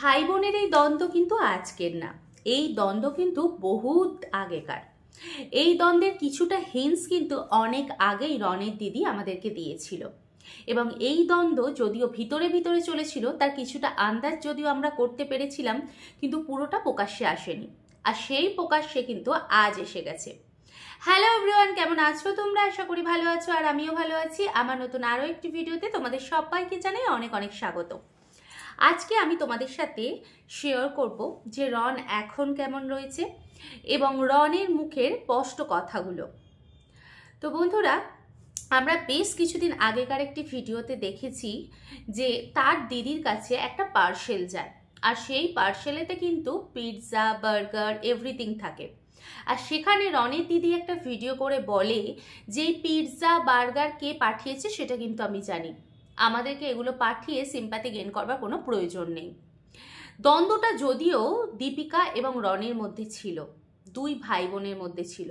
ভাই বোনের এই দ্বন্দ্ব কিন্তু আজকের না, এই দ্বন্দ্ব কিন্তু বহুত আগেকার। এই দ্বন্দ্বের কিছুটা হিন্টস কিন্তু অনেক আগেই রনের দিদি আমাদেরকে দিয়েছিল, এবং এই দ্বন্দ্ব যদিও ভিতরে ভিতরে চলেছিল তার কিছুটা আন্দাজ যদিও আমরা করতে পেরেছিলাম, কিন্তু পুরোটা প্রকাশ্যে আসেনি। আর সেই প্রকাশ্যে কিন্তু আজ এসে গেছে। হ্যালো এভরিওয়ান, কেমন আছো তোমরা? আশা করি ভালো আছো, আর আমিও ভালো আছি। আমার নতুন আরও একটি ভিডিওতে তোমাদের সবাইকে জানাই অনেক অনেক স্বাগত। আজকে আমি তোমাদের সাথে শেয়ার করব যে রন এখন কেমন রয়েছে এবং রনের মুখের স্পষ্ট কথাগুলো। তো বন্ধুরা, আমরা বেশ কিছুদিন আগেকার একটি ভিডিওতে দেখেছি যে তার দিদির কাছে একটা পার্সেল যায়, আর সেই পার্সেলেতে কিন্তু পিৎজা, বার্গার, এভরিথিং থাকে। আর সেখানে রনের দিদি একটা ভিডিও করে বলে যে পিৎজা, বার্গার কে পাঠিয়েছে সেটা কিন্তু আমি জানি, আমাদেরকে এগুলো পাঠিয়ে সিম্প্যাথি গেইন করবার কোনো প্রয়োজন নেই। দ্বন্দ্বটা যদিও দীপিকা এবং রনের মধ্যে ছিল, দুই ভাই বোনের মধ্যে ছিল,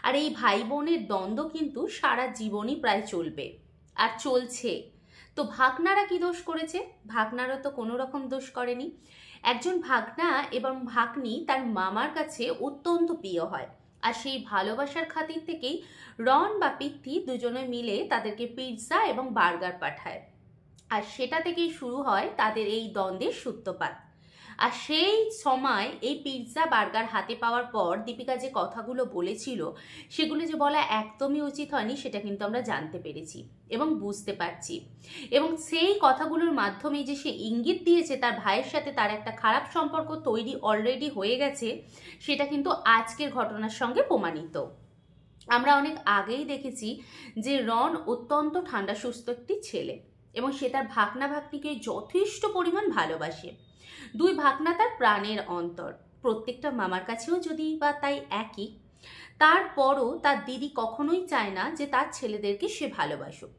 আর এই ভাই বোনের দ্বন্দ্ব কিন্তু সারা জীবনই প্রায় চলবে আর চলছে। তো ভাগনারা কি দোষ করেছে? ভাগনারা তো কোনো রকম দোষ করেনি। একজন ভাগনা এবং ভাগ্নি তার মামার কাছে অত্যন্ত প্রিয় হয়, আর সেই ভালোবাসার খাতির থেকেই রন বা পিত্তি দুজনে মিলে তাদেরকে পিৎজা এবং বার্গার পাঠায়, আর সেটা থেকেই শুরু হয় তাদের এই দ্বন্দ্বের সূত্রপাত। আর সেই সময় এই পিৎজা বার্গার হাতে পাওয়ার পর দীপিকা যে কথাগুলো বলেছিল সেগুলো যে বলা একদমই উচিত হয়নি, সেটা কিন্তু আমরা জানতে পেরেছি এবং বুঝতে পারছি। এবং সেই কথাগুলোর মাধ্যমে যে সে ইঙ্গিত দিয়েছে তার ভাইয়ের সাথে তার একটা খারাপ সম্পর্ক তৈরি অলরেডি হয়ে গেছে, সেটা কিন্তু আজকের ঘটনার সঙ্গে প্রমাণিত। আমরা অনেক আগেই দেখেছি যে রন অত্যন্ত ঠান্ডা সুস্থ একটি ছেলে, এবং সে তার ভাগনা ভাগ্নিকে যথেষ্ট পরিমাণ ভালোবাসে। দুই ভাগনা তার প্রাণের অন্তর, প্রত্যেকটা মামার কাছেও যদি বা তাই একই। তারপরও তার দিদি কখনোই চায় না যে তার ছেলেদেরকে সে ভালোবাসুক।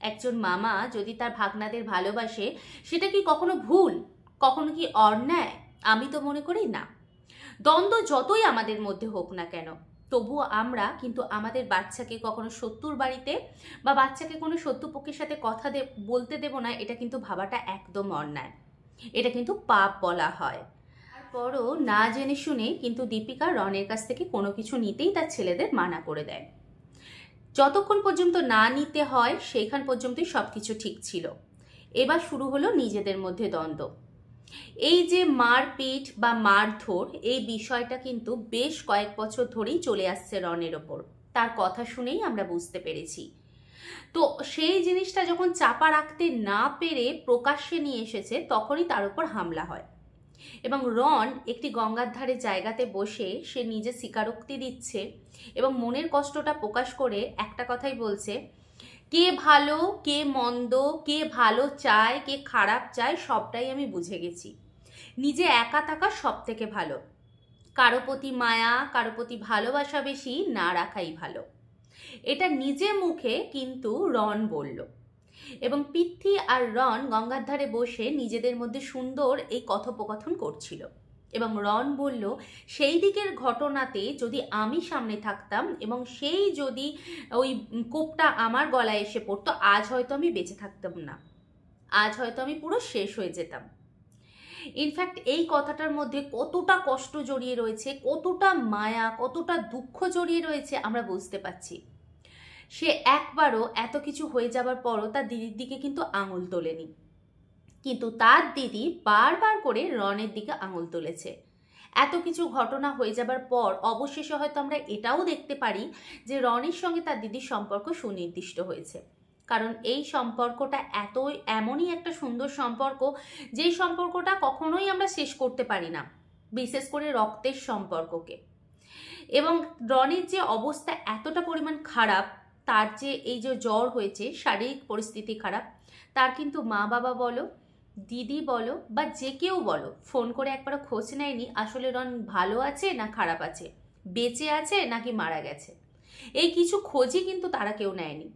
একজন মামা যদি তার ভাগনাদের ভালোবাসে, সেটা কি কখনো ভুল, কখনো কি অন্যায়? আমি তো মনে করি না। দ্বন্দ্ব যতই আমাদের মধ্যে হোক না কেন, তবুও আমরা কিন্তু আমাদের বাচ্চাকে কখনো শত্রুর বাড়িতে বা বাচ্চাকে কোনো শত্রুপক্ষের সাথে কথা বলতে দেব না, এটা কিন্তু ভাবাটা একদম অন্যায়, এটা কিন্তু পাপ বলা হয়। তারপরও না জেনে শুনে কিন্তু দীপিকা রনের কাছ থেকে কোনো কিছু নিতেই তার ছেলেদের মানা করে দেয়। যতক্ষণ পর্যন্ত না নিতে হয় সেইখান পর্যন্তই সব কিছু ঠিক ছিল। এবার শুরু হলো নিজেদের মধ্যে দ্বন্দ্ব। এই যে মারপিট বা মারধর, এই বিষয়টা কিন্তু বেশ কয়েক বছর ধরেই চলে আসছে রনের ওপর, তার কথা শুনেই আমরা বুঝতে পেরেছি। তো সেই জিনিসটা যখন চাপা রাখতে না পেরে প্রকাশ্যে নিয়ে এসেছে, তখনই তার উপর হামলা হয়। এবং রন একটি গঙ্গার ধারে জায়গাতে বসে সে নিজে স্বীকারোক্তি দিচ্ছে এবং মনের কষ্টটা প্রকাশ করে একটা কথাই বলছে, কে ভালো কে মন্দ, কে ভালো চায় কে খারাপ চায়, সবটাই আমি বুঝে গেছি। নিজে একা থাকা সব থেকে ভালো, কারো প্রতি মায়া, কারো প্রতি ভালোবাসা বেশি না রাখাই ভালো। এটা নিজে মুখে কিন্তু রন বলল, এবং পিত্তি আর রন গঙ্গার ধারে বসে নিজেদের মধ্যে সুন্দর এই কথোপকথন করছিল। এবং রন বলল, সেই দিকের ঘটনাতে যদি আমি সামনে থাকতাম এবং সেই যদি ওই কোপটা আমার গলায় এসে পড়তো, আজ হয়তো আমি বেঁচে থাকতাম না, আজ হয়তো আমি পুরো শেষ হয়ে যেতাম। ইনফ্যাক্ট এই কথাটার মধ্যে কতটা কষ্ট জড়িয়ে রয়েছে, কতটা মায়া, কতটা দুঃখ জড়িয়ে রয়েছে আমরা বুঝতে পারছি। সে একবারও এত কিছু হয়ে যাবার পরও তার দিদির দিকে কিন্তু আঙুল তোলেনি, কিন্তু তার দিদি বারবার করে রনের দিকে আঙুল তুলেছে। এত কিছু ঘটনা হয়ে যাবার পর অবশেষে হয়তো আমরা এটাও দেখতে পারি যে রনের সঙ্গে তার দিদির সম্পর্ক সুনির্দিষ্ট হয়েছে, কারণ এই সম্পর্কটা এমনই একটা সুন্দর সম্পর্ক, যেই সম্পর্কটা কখনোই আমরা শেষ করতে পারি না, বিশেষ করে রক্তের সম্পর্ককে। এবং রনের যে অবস্থা এতটা পরিমাণ খারাপ, তার যে এই যে জ্বর হয়েছে, শারীরিক পরিস্থিতি খারাপ, তার কিন্তু মা বাবা বলো, দিদি বলো বা যে কেউ বলো, ফোন করে একবার খোঁজ নেয়নি আসলে রন ভালো আছে না খারাপ আছে, বেঁচে আছে নাকি মারা গেছে, এই কিছু খোঁজই কিন্তু তারা কেউ নেয়নি।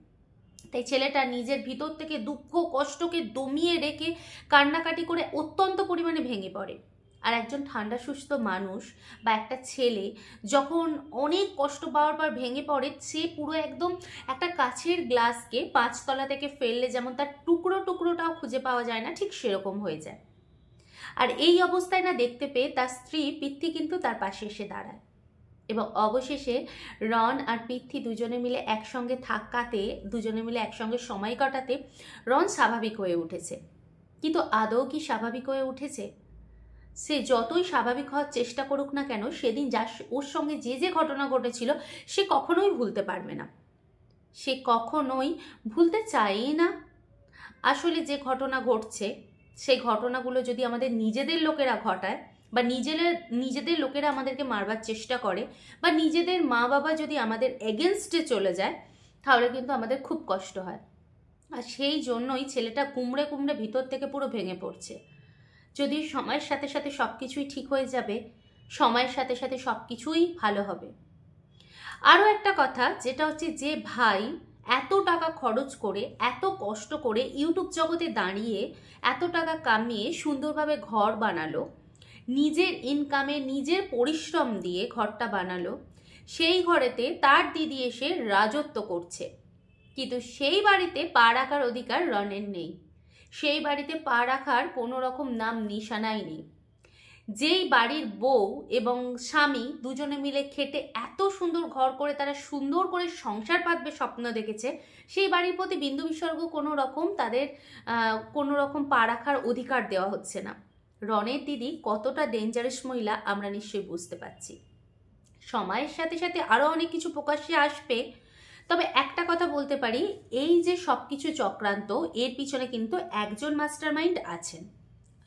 তাই ছেলেটা নিজের ভিতর থেকে দুঃখ কষ্টকে দমিয়ে রেখে কান্নাকাটি করে অত্যন্ত পরিমাণে ভেঙে পড়ে। আর একজন ঠান্ডা সুস্থ মানুষ বা একটা ছেলে যখন অনেক কষ্ট পাওয়ার পর ভেঙে পড়ে, সে পুরো একদম একটা কাচের গ্লাসকে 5 তলা থেকে ফেললে যেমন তার টুকরোটাও খুঁজে পাওয়া যায় না, ঠিক সেরকম হয়ে যায়। আর এই অবস্থায় না দেখতে পেয়ে তার স্ত্রী পৃথ্বী কিন্তু তার পাশে এসে দাঁড়ায় এবং অবশেষে রন আর পৃথ্বী দুজনে মিলে একসঙ্গে থাকাতে, দুজনে মিলে একসঙ্গে সময় কাটাতে রন স্বাভাবিক হয়ে উঠেছে। কিন্তু আদৌ কি স্বাভাবিক হয়ে উঠেছে? সে যতই স্বাভাবিক হওয়ার চেষ্টা করুক না কেন, সেদিন ওর সঙ্গে যে যে ঘটনা ঘটেছিল সে কখনোই ভুলতে পারবে না, সে কখনোই ভুলতে চায়ই না। আসলে যে ঘটনা ঘটছে সেই ঘটনাগুলো যদি আমাদের নিজেদের লোকেরা ঘটায় বা নিজেদের লোকেরা আমাদেরকে মারবার চেষ্টা করে বা নিজেদের মা বাবা যদি আমাদের এগেনস্টে চলে যায়, তাহলে কিন্তু আমাদের খুব কষ্ট হয়। আর সেই জন্যই ছেলেটা কুমড়ে কুমড়ে ভিতর থেকে পুরো ভেঙে পড়ছে। যদি সময়ের সাথে সাথে সব কিছুই ঠিক হয়ে যাবে, সময়ের সাথে সাথে সব কিছুই ভালো হবে। আরও একটা কথা, যেটা হচ্ছে যে ভাই এত টাকা খরচ করে, এত কষ্ট করে ইউটিউব জগতে দাঁড়িয়ে এত টাকা কামিয়ে সুন্দরভাবে ঘর বানালো, নিজের ইনকামে নিজের পরিশ্রম দিয়ে ঘরটা বানালো, সেই ঘরেতে তার দিদি এসে রাজত্ব করছে, কিন্তু সেই বাড়িতে পা রাখার অধিকার রনের নেই। সেই বাড়িতে পা রাখার কোনো রকম নাম নিশানাই নেই। যেই বাড়ির বউ এবং স্বামী দুজনে মিলে খেটে এত সুন্দর ঘর করে তারা সুন্দর করে সংসার পাতবে স্বপ্ন দেখেছে, সেই বাড়ির প্রতি বিন্দু বিসর্গ কোনো রকম তাদের কোনো রকম পা রাখার অধিকার দেওয়া হচ্ছে না। রনের দিদি কতটা ডেঞ্জারাস মহিলা আমরা নিশ্চয়ই বুঝতে পারছি। সময়ের সাথে সাথে আরও অনেক কিছু প্রকাশ্যে আসবে, তবে একটা কথা বলতে পারি, এই যে সব কিছু চক্রান্ত, এর পিছনে কিন্তু একজন মাস্টার মাইন্ড আছেন,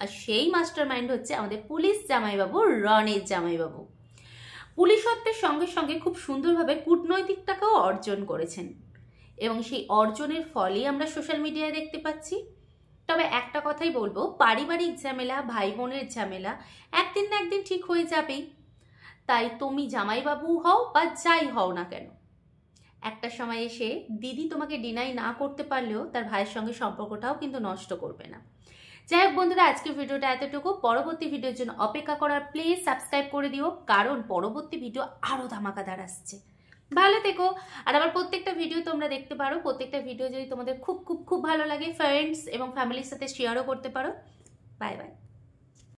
আর সেই মাস্টার মাইন্ড হচ্ছে আমাদের পুলিশ জামাইবাবু, রনের জামাইবাবু। পুলিশত্বের সঙ্গে সঙ্গে খুব সুন্দরভাবে কূটনৈতিকটাকেও অর্জন করেছেন এবং সেই অর্জনের ফলেই আমরা সোশ্যাল মিডিয়ায় দেখতে পাচ্ছি। তবে একটা কথাই বলবো, পারিবারিক ঝামেলা, ভাই বোনের ঝামেলা একদিন না একদিন ঠিক হয়ে যাবেই। তাই তুমি জামাইবাবু হও বা যাই হও না কেন, একটা সময় এসে দিদি তোমাকে ডিনাই না করতে পারলেও তার ভাইয়ের সঙ্গে সম্পর্কটাও কিন্তু নষ্ট করবে না। যাই হোক বন্ধুরা, আজকের ভিডিওটা এতটুকু। পরবর্তী ভিডিওর জন্য অপেক্ষা করার, প্লিজ সাবস্ক্রাইব করে দিও, কারণ পরবর্তী ভিডিও আরও ধামাকাদার আসছে। ভালো থেকো। আর আমার প্রত্যেকটা ভিডিও তোমরা দেখতে পারো, প্রত্যেকটা ভিডিও যদি তোমাদের খুব খুব খুব ভালো লাগে, ফ্রেন্ডস এবং ফ্যামিলির সাথে শেয়ারও করতে পারো। Bye bye.